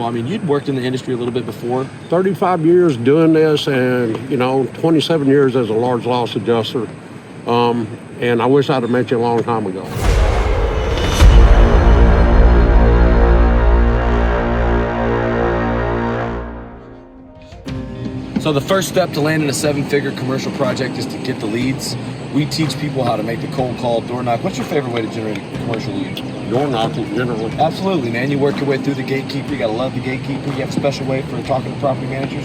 Well, I mean, you'd worked in the industry a little bit before. 35 years doing this, and 27 years as a large loss adjuster. And I wish I'd have met you a long time ago. So the first step to landing a 7-figure commercial project is to get the leads. We teach people how to make the cold call, door knock. What's your favorite way to generate a commercial lead? Door knocking, generally. Absolutely, man. You work your way through the gatekeeper. You gotta love the gatekeeper. You have a special way for talking to property managers?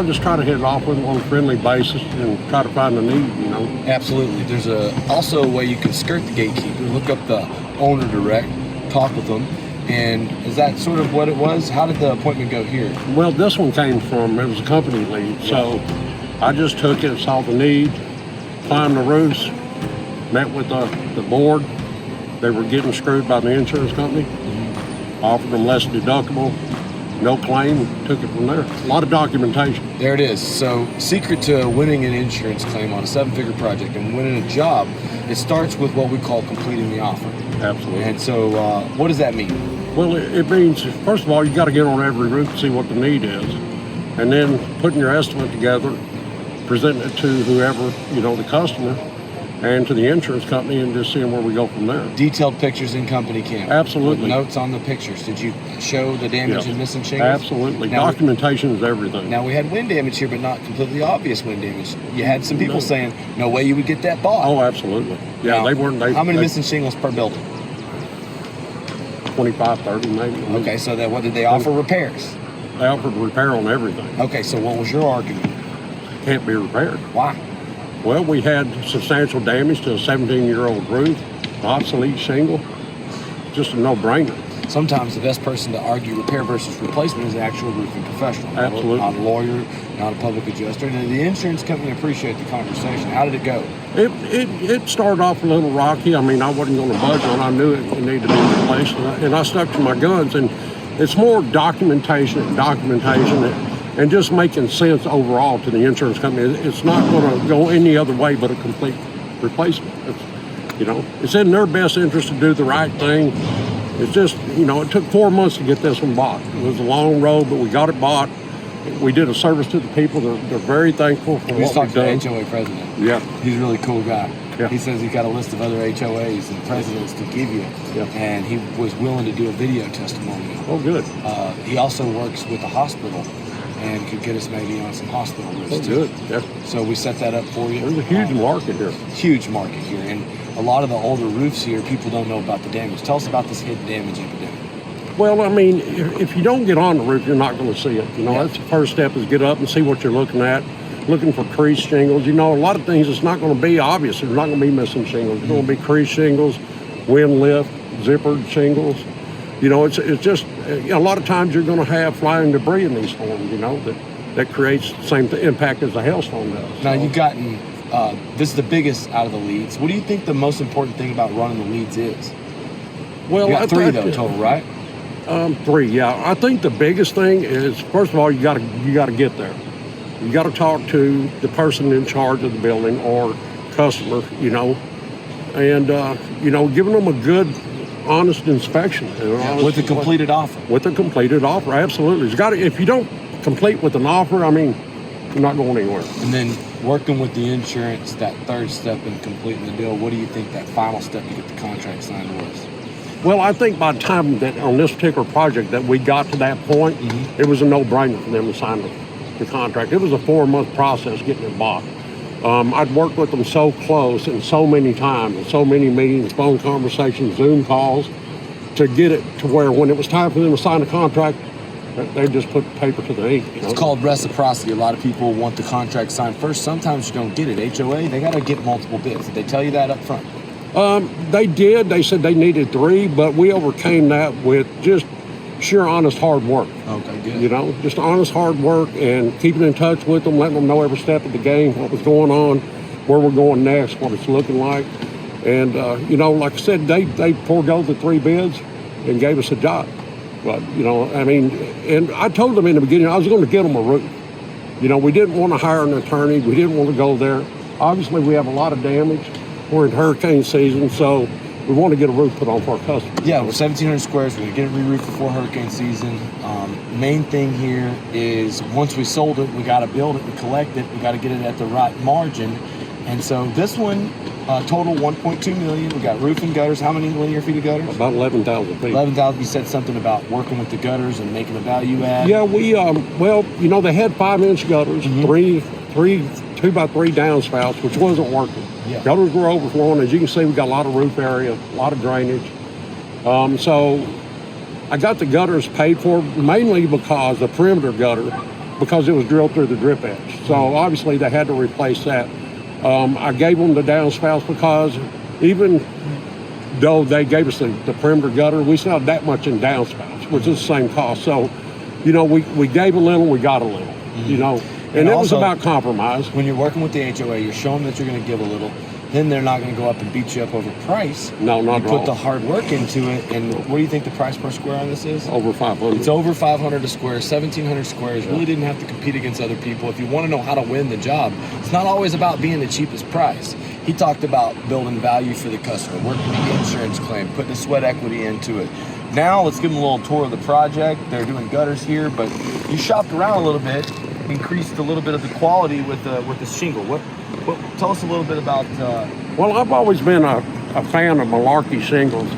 Just try to hit it off with them on a friendly basis and try to find the need, Absolutely. There's also a way you can skirt the gatekeeper, look up the owner direct, talk with them. And is that sort of what it was? How did the appointment go here? Well, this one came from, it was a company lead. So I just took it, saw the need, climbed the roofs, met with the board. They were getting screwed by the insurance company, offered them less deductible, no claim, took it from there. A lot of documentation. There it is. So secret to winning an insurance claim on a 7-figure project and winning a job, it starts with what we call completing the offer. Absolutely. And so what does that mean? Well, it means, first of all, you got to get on every roof and see what the need is. And then putting your estimate together, presenting it to whoever, the customer, and to the insurance company, and just seeing where we go from there. Detailed pictures in company camp. Absolutely. With notes on the pictures. Did you show the damage and missing shingles? Absolutely. Now, documentation is everything. Now, we had wind damage here, but not completely obvious wind damage. You had some people saying, no way you would get that bought. Oh, absolutely. Yeah, now, they weren't. How many missing shingles per building? 25, 30 maybe. Okay, so what did they offer? Repairs? They offered repair on everything. Okay, so what was your argument? Can't be repaired. Why? Well, we had substantial damage to a 17-year-old roof, obsolete shingle, just a no-brainer. Sometimes the best person to argue repair versus replacement is the actual roofing professional. Absolutely. Not a lawyer, not a public adjuster. And the insurance company appreciate the conversation. How did it go? It started off a little rocky. I mean, I wasn't going to budge on. I knew it needed to be replaced, and I stuck to my guns. And it's more documentation and just making sense overall to the insurance company. It's not going to go any other way but a complete replacement. It's in their best interest to do the right thing. It's just, it took 4 months to get this one bought. It was a long road, but we got it bought. We did a service to the people. They're very thankful for what we've done. To the HOA president. Yeah. He's a really cool guy. Yeah. He says he's got a list of other HOAs and presidents to give you. Yeah. And he was willing to do a video testimonial. Oh, good. He also works with a hospital and could get us maybe on some hospital roofs. Oh, good. Yeah. So we set that up for you. There's a huge market here. Huge market here. And a lot of the older roofs here, people don't know about the damage. Tell us about this hidden damage epidemic. Well, I mean, if you don't get on the roof, you're not going to see it. That's the first step, is get up and see what you're looking at. Looking for creased shingles. A lot of things, it's not going to be obvious. There's not going to be missing shingles. There's going to be creased shingles, wind lift, zippered shingles. It's just, a lot of times you're going to have flying debris in these storms, that creates the same impact as a hailstorm does. Now, you've gotten, this is the biggest out of the leads. What do you think the most important thing about running the leads is? Well, you got three total, right? 3, yeah. I think the biggest thing is, first of all, you got to get there. You got to talk to the person in charge of the building or customer, and giving them a good, honest inspection. With a completed offer. With a completed offer, absolutely. If you don't complete with an offer, I mean, you're not going anywhere. And then working with the insurance, that third step in completing the deal, what do you think that final step to get the contract signed was? Well, I think by the time that on this particular project that we got to that point, it was a no-brainer for them to sign the contract. It was a 4-month process getting it bought. I'd worked with them so close and so many times, and so many meetings, phone conversations, Zoom calls, to get it to where when it was time for them to sign the contract, they just put paper to the ink. It's called reciprocity. A lot of people want the contract signed first. Sometimes you don't get it. HOA, they got to get multiple bids. Did they tell you that up front? They did. They said they needed 3, but we overcame that with just sheer honest hard work. Okay, good. Just honest hard work and keeping in touch with them, letting them know every step of the game, what was going on, where we're going next, what it's looking like. And, like I said, they forego the 3 bids and gave us a job. But, and I told them in the beginning I was going to get them a roof. We didn't want to hire an attorney. We didn't want to go there. Obviously, we have a lot of damage. We're in hurricane season, so we want to get a roof put on for our customers. Yeah, we're 1,700 squares. We're gonna get it re-roofed before hurricane season. Main thing here is once we sold it, we got to build it and collect it. We got to get it at the right margin. And so this one, total 1.2 million. We got roof and gutters. How many linear feet of gutters? About 11,000 feet. 11,000. You said something about working with the gutters and making a value add. Yeah, we well, you know, they had 5-inch gutters, three 2x3 downspouts, which wasn't working. Yeah. Gutters were overflowing. As you can see, we got a lot of roof area, a lot of drainage. So I got the gutters paid for mainly because the perimeter gutter, because it was drilled through the drip edge. So obviously they had to replace that. I gave them the downspouts because even though they gave us the perimeter gutter, we still had that much in downspouts, which is the same cost. So, you know, we gave a little, we got a little, you know. And it was about compromise. When you're working with the HOA, you're showing that you're going to give a little. Then they're not going to go up and beat you up over price. No, not at all. You put the hard work into it. And what do you think the price per square on this is? Over 500. It's over 500 a square. 1,700 squares. Really didn't have to compete against other people. If you want to know how to win the job, it's not always about being the cheapest price. He talked about building value for the customer, working with the insurance claim, putting the sweat equity into it. Now let's give them a little tour of the project. They're doing gutters here, but you shopped around a little bit, increased a little bit of the quality with the shingle. What tell us a little bit about. Well, I've always been a fan of malarkey shingles.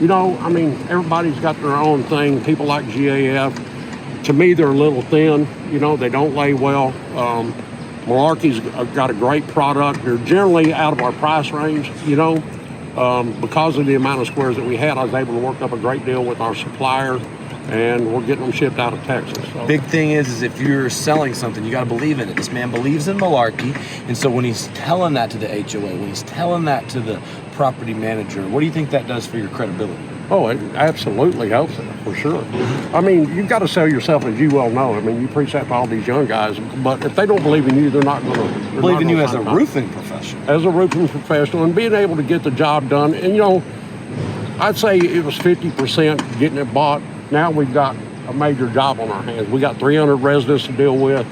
You know, I mean, everybody's got their own thing. People like GAF. To me, they're a little thin. You know, they don't lay well. Malarkey's got a great product. They're generally out of our price range, you know. Because of the amount of squares that we had, I was able to work up a great deal with our supplier, and we're getting them shipped out of Texas. So. Big thing is if you're selling something, you got to believe in it. This man believes in malarkey, and so when he's telling that to the HOA, when he's telling that to the property manager, what do you think that does for your credibility? Oh, it absolutely helps it, for sure. I mean, you've got to sell yourself, as you well know. I mean, you preach that to all these young guys, but if they don't believe in you, they're not going to believe in you as a roofing professional. As a roofing professional, and being able to get the job done. And, you know, I'd say it was 50% getting it bought. Now we've got a major job on our hands. We got 300 residents to deal with.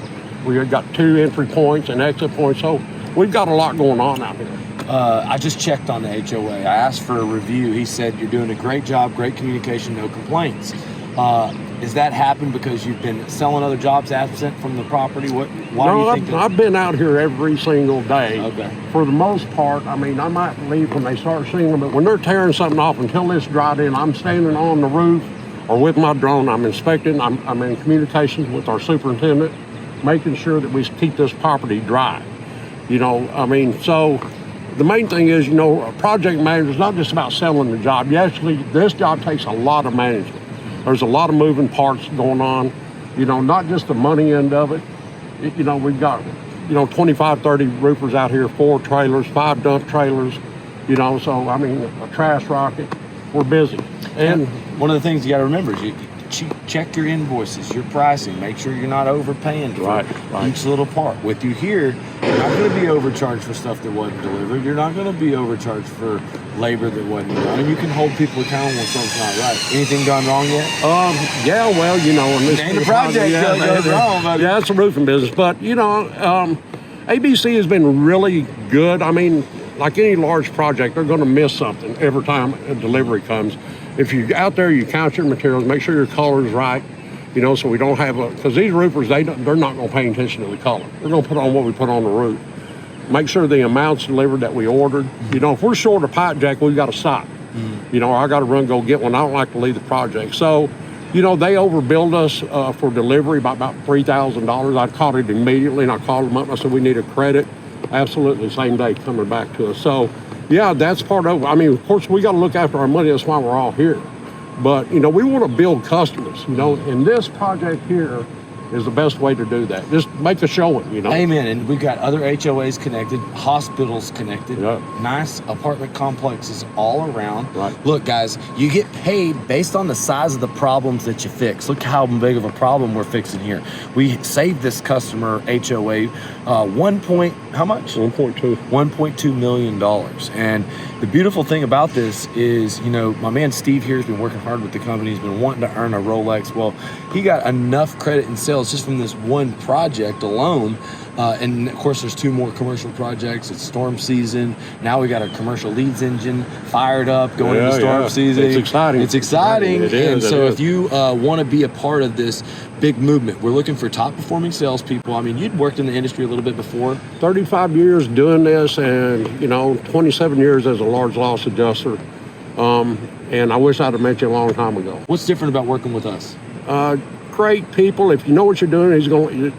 We've got 2 entry points and exit points. So we've got a lot going on out here. I just checked on the HOA. I asked for a review. He said, you're doing a great job, great communication, no complaints. Does that happen because you've been selling other jobs absent from the property? Why do you think I've been out here every single day. Okay. For the most part, I mean, I might leave when they start shingling, but when they're tearing something off, until it's dried in, I'm standing on the roof or with my drone, I'm inspecting, I'm in communications with our superintendent, making sure that we keep this property dry. You know, I mean, so the main thing is, you know, a project manager is not just about selling the job. This job takes a lot of management. There's a lot of moving parts going on, you know, not just the money end of it. You know, we've got, you know, 25, 30 roofers out here, 4 trailers, 5 dump trailers, you know, so, I mean, a trash rocket. We're busy. And one of the things you got to remember is you check your invoices, your pricing, make sure you're not overpaying for each little part. With you here, you're not going to be overcharged for stuff that wasn't delivered. You're not going to be overcharged for labor that wasn't done. And you can hold people accountable when something's not right. Anything gone wrong yet? Yeah, well, you know, in this the project goes wrong, buddy. Yeah, it's a roofing business. But, you know, ABC has been really good. I mean, like any large project, they're going to miss something every time a delivery comes. If you're out there, you count your materials, make sure your color is right, you know, so we don't have because these roofers, they're not going to pay attention to the color. They're going to put on what we put on the roof. Make sure the amounts delivered that we ordered. You know, if we're short a pipe jack, we've got to stop. You know, I got to run, go get one. I don't like to leave the project. So, you know, they overbilled us for delivery by about $3,000. I caught it immediately, and I called them up and I said, we need a credit. Absolutely, same day coming back to us. So, yeah, that's part of it. I mean, of course, we got to look after our money. That's why we're all here. But, you know, we want to build customers, you know, and this project here is the best way to do that. Just make a showing, you know. Amen. And we've got other HOAs connected, hospitals connected, Yep. Nice apartment complexes all around. Right. Look, guys, you get paid based on the size of the problems that you fix. Look how big of a problem we're fixing here. We saved this customer HOA how much? $1.2 million. And the beautiful thing about this is, you know, my man Steve here has been working hard with the company. He's been wanting to earn a Rolex. Well, he got enough credit and sales sales just from this one project alone. And of course, there's 2 more commercial projects. It's storm season. Now we got a commercial leads engine fired up going into storm season. It's exciting. It's exciting. It is, and so if you want to be a part of this big movement, we're looking for top performing salespeople. I mean, you'd worked in the industry a little bit before. 35 years doing this, and 27 years as a large loss adjuster. And I wish I'd have met you a long time ago. What's different about working with us? Great people. If you know what you're doing,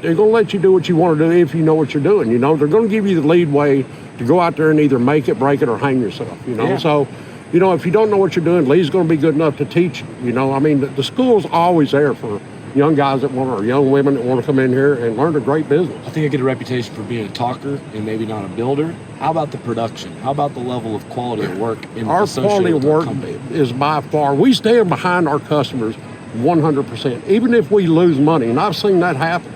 they're going to let you do what you want to do if you know what you're doing. They're going to give you the lead way to go out there and either make it, break it, or hang yourself. Yeah. So, if you don't know what you're doing, Lee's going to be good enough to teach you. I mean, the school's always there for young guys or young women that want to come in here and learn a great business. I think I get a reputation for being a talker and maybe not a builder. How about the production? How about the level of quality of work? Our quality of work is by far, we stand behind our customers 100%, even if we lose money. And I've seen that happen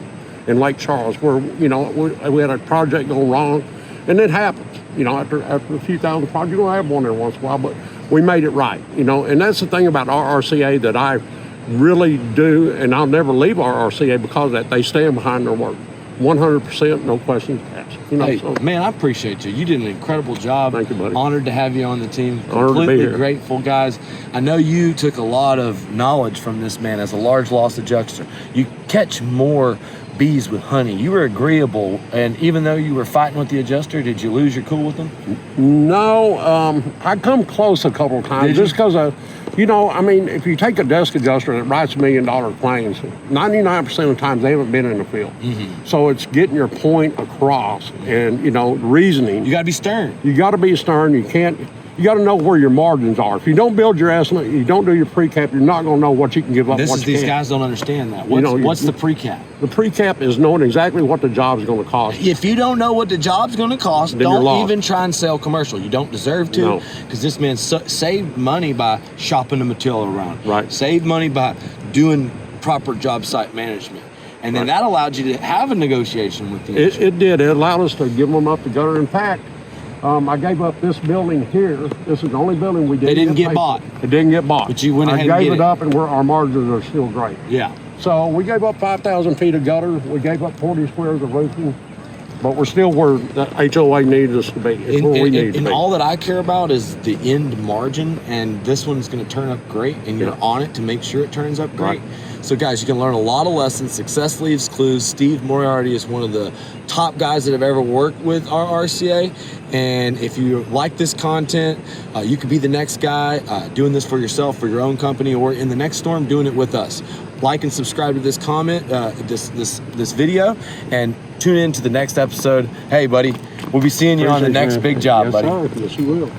in Lake Charles where, we had a project go wrong, and it happens. After a few thousand projects, you're going to have one every once in a while, but we made it right, and that's the thing about RRCA that I really do, and I'll never leave RRCA because of that. They stand behind their work 100%, no questions asked. Man, I appreciate you. You did an incredible job. Thank you, buddy. Honored to have you on the team. Honored to be here. Grateful, guys. I know you took a lot of knowledge from this man as a large loss adjuster. You catch more bees with honey. You were agreeable, and even though you were fighting with the adjuster, did you lose your cool with him? No, I come close a couple of times just because if you take a desk adjuster that writes $1 million claims, 99% of the times they haven't been in the field. Mm-hmm. So it's getting your point across and, reasoning. You got to be stern. You got to be stern. You got to know where your margins are. If you don't build your estimate, you don't do your pre-cap, you're not going to know what you can give up. These guys don't understand that. What's the pre-cap? The pre-cap is knowing exactly what the job is going to cost. If you don't know what the job's going to cost, then don't even try and sell commercial. You don't deserve to, because this man saved money by shopping the material around. Right. Saved money by doing proper job site management. And then that allowed you to have a negotiation with the industry. It did. It allowed us to give them up the gutter. In fact, I gave up this building here. This is the only building we didn't. It didn't get bought. It didn't get bought. But you went ahead and gave it up, and our margins are still great. Yeah. So we gave up 5,000 feet of gutter. We gave up 40 squares of roofing. But we're still where the HOA needs us to be. It's where we need to be. All that I care about is the end margin, and this one's going to turn up great, and you're on it to make sure it turns up great. Right. So guys, you can learn a lot of lessons. Success leaves clues. Steve Moriearty is one of the top guys that have ever worked with RRCA. And if you like this content, you could be the next guy doing this for yourself, for your own company, or in the next storm, doing it with us. Like and subscribe to this this video, and tune in to the next episode. Hey, buddy, we'll be seeing you on the next big job, buddy. Yes, sir. Yes, you will.